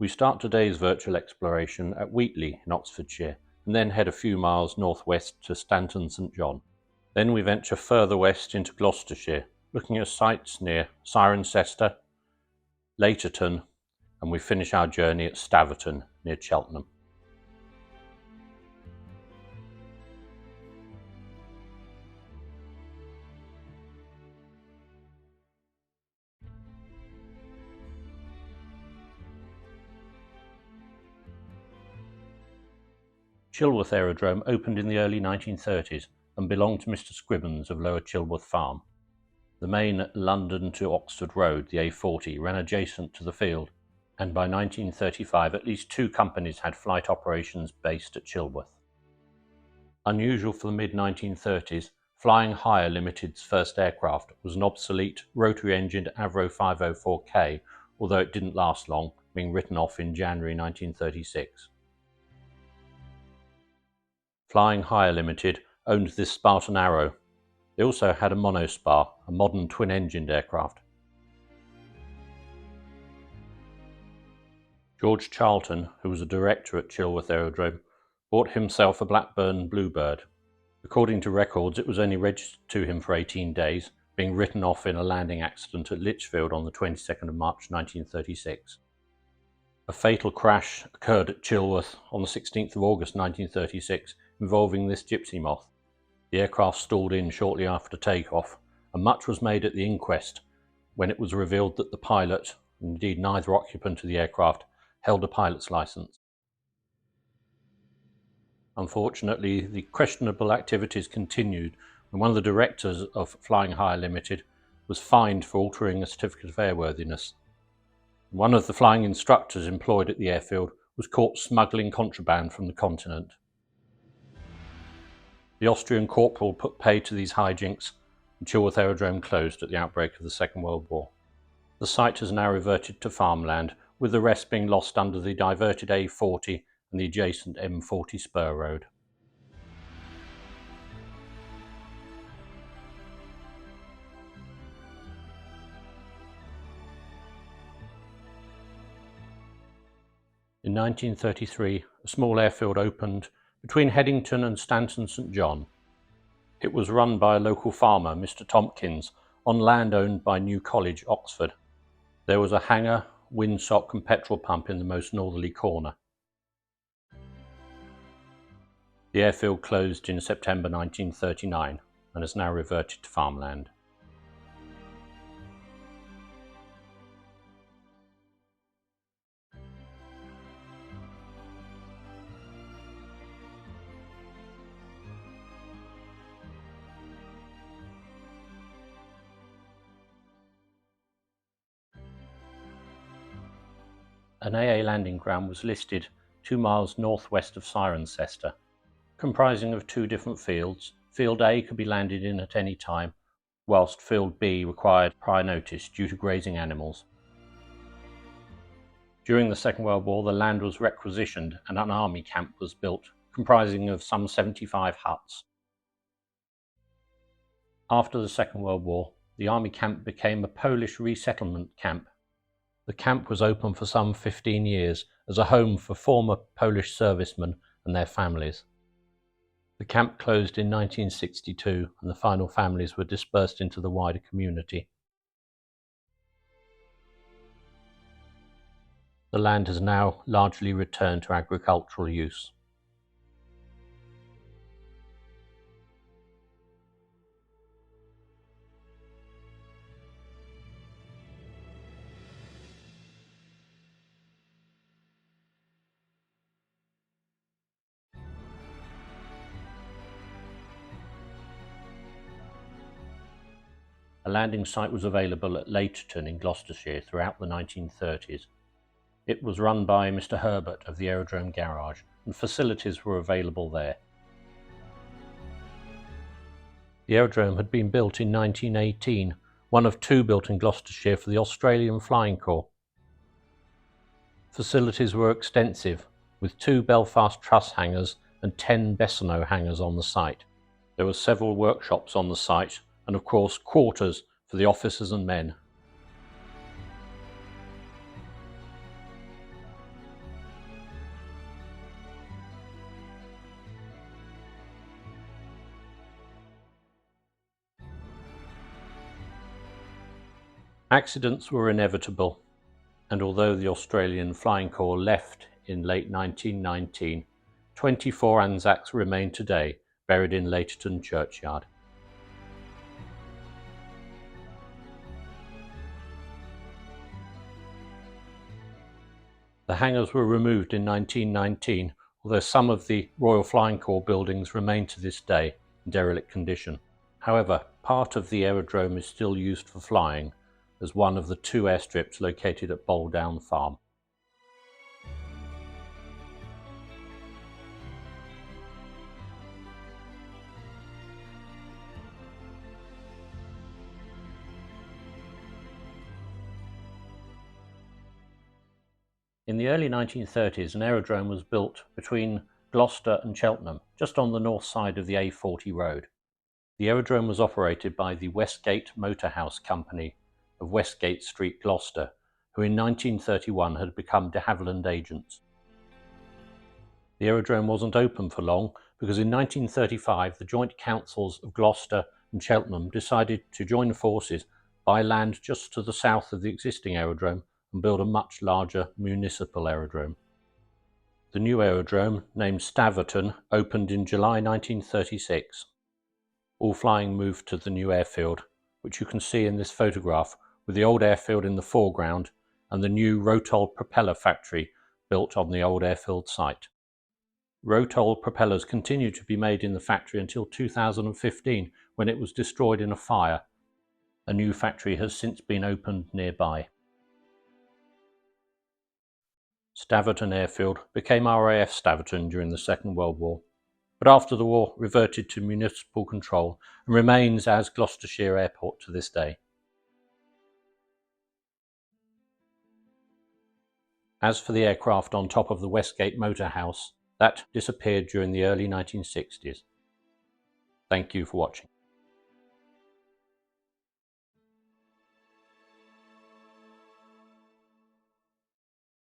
We start today's virtual exploration at Wheatley in Oxfordshire and then head a few miles northwest to Stanton St John. Then we venture further west into Gloucestershire, looking at sites near Cirencester, Leighterton, and we finish our journey at Staverton near Cheltenham. Chilworth Aerodrome opened in the early 1930s and belonged to Mr Scribbens of Lower Chilworth Farm. The main London to Oxford road, the A40, ran adjacent to the field, and by 1935 at least 2 companies had flight operations based at Chilworth. Unusual for the mid-1930s, Flying Higher Limited's first aircraft was an obsolete rotary-engined Avro 504K, although it didn't last long, being written off in January 1936. Flying Higher Limited owned this Spartan Arrow. They also had a monospar, a modern twin-engined aircraft. George Charlton, who was a director at Chilworth Aerodrome, bought himself a Blackburn Bluebird. According to records, it was only registered to him for 18 days, being written off in a landing accident at Lichfield on the 22nd of March 1936. A fatal crash occurred at Chilworth on the 16th of August 1936, involving this Gypsy Moth. The aircraft stalled in shortly after takeoff, and much was made at the inquest when it was revealed that the pilot, and indeed neither occupant of the aircraft, held a pilot's licence. Unfortunately, the questionable activities continued when one of the directors of Flying Higher Limited was fined for altering a certificate of airworthiness. One of the flying instructors employed at the airfield was caught smuggling contraband from the continent. The Austrian corporal put pay to these hijinks, and Chilworth Aerodrome closed at the outbreak of the Second World War. The site has now reverted to farmland, with the rest being lost under the diverted A40 and the adjacent M40 spur road. In 1933, a small airfield opened between Headington and Stanton St John. It was run by a local farmer, Mr Tompkins, on land owned by New College, Oxford. There was a hangar, windsock and petrol pump in the most northerly corner. The airfield closed in September 1939 and has now reverted to farmland. An AA landing ground was listed 2 miles northwest of Cirencester, comprising of 2 different fields. Field A could be landed in at any time, whilst Field B required prior notice due to grazing animals. During the Second World War, the land was requisitioned and an army camp was built, comprising of some 75 huts. After the Second World War, the army camp became a Polish resettlement camp. The camp was open for some 15 years as a home for former Polish servicemen and their families. The camp closed in 1962 and the final families were dispersed into the wider community. The land has now largely returned to agricultural use. A landing site was available at Leighterton in Gloucestershire throughout the 1930s. It was run by Mr Herbert of the Aerodrome Garage, and facilities were available there. The aerodrome had been built in 1918, one of 2 built in Gloucestershire for the Australian Flying Corps. Facilities were extensive, with 2 Belfast truss hangars and 10 Bessonneau hangars on the site. There were several workshops on the site, and of course quarters for the officers and men. Accidents were inevitable, and although the Australian Flying Corps left in late 1919, 24 Anzacs remain today, buried in Leighterton churchyard. The hangars were removed in 1919, although some of the Royal Flying Corps buildings remain to this day in derelict condition. However, part of the aerodrome is still used for flying as one of the 2 airstrips located at Boldown Farm. In the early 1930s, an aerodrome was built between Gloucester and Cheltenham, just on the north side of the A40 road. The aerodrome was operated by the Westgate Motorhouse Company of Westgate Street, Gloucester, who in 1931 had become de Havilland agents. The aerodrome wasn't open for long because in 1935 the joint councils of Gloucester and Cheltenham decided to join forces, buy land just to the south of the existing aerodrome and build a much larger municipal aerodrome. The new aerodrome, named Stanton, opened in July 1936. All flying moved to the new airfield, which you can see in this photograph, with the old airfield in the foreground and the new Rotol propeller factory built on the old airfield site. Rotol propellers continued to be made in the factory until 2015, when it was destroyed in a fire. A new factory has since been opened nearby. Staverton Airfield became RAF Staverton during the Second World War, but after the war reverted to municipal control and remains as Gloucestershire Airport to this day. As for the aircraft on top of the Westgate Motorhouse, that disappeared during the early 1960s. Thank you for watching.